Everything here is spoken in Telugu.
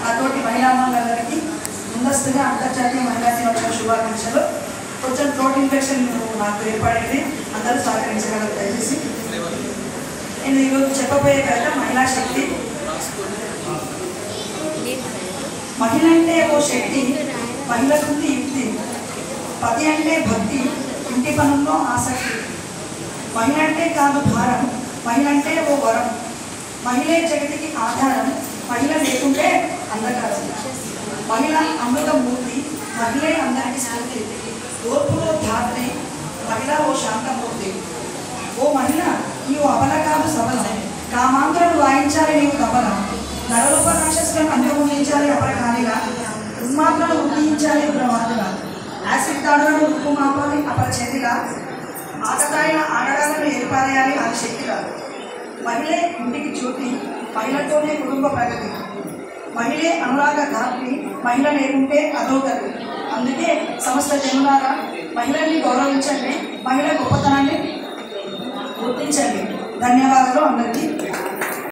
నాతోటి మహిళామణులందరికీ ముందస్తుగా అంతర్జాతీయ మహిళా దినోత్సవ శుభాకాంక్షలు. కొంచెం థ్రోట్ ఇన్ఫెక్షన్ నాకు ఏర్పడేది, అందరూ సహకరించగలరు దయచేసి. నేను ఈరోజు చెప్పబోయే కథ మహిళా శక్తి. మహిళ అంటే ఓ శక్తి, మహిళకుంది యుక్తి, పతి అంటే భక్తి, ఇంటి పనుల్లో ఆసక్తి. మహిళ అంటే కాదు భారం, మహిళ అంటే ఓ వరం, మహిళే జగతికి ఆధారం, మహిళ లేకుంటే అంధకారం. మహిళ అమృతమూర్తి, మహిళే అందరికీ స్ఫూర్తి, ఓర్పులో ధాత్రి, మహిళ ఓ శాంతమూర్తి. ఓ మహిళ నీవు అబల కాదు సబల, కామాంతలను వాయించాలి నీవు తబల, నరరూప రాక్షసులను అంతమొందించాలి అపరకాలిగా, ఉన్మాత్రను ఉద్దించాలి ప్రమాదుగా, యాసిడ్ దాడులను ఉప్పుమాపాలి అపరచేతిగా, ఆకతాయిన ఆడడాలను ఏర్పారేయాలి అది శక్తిగా. మహిళే ఇంటికి జ్యోతి, మహిళతోనే కుటుంబ ప్రగతి, మహిళే అనురాగ ధాత్రి, మహిళ లేకుంటే అధోగతి. అందుకే సమస్త జనులారా మహిళల్ని గౌరవించండి, మహిళ గొప్పతనాన్ని గుర్తించండి. ధన్యవాదాలు అందరికీ.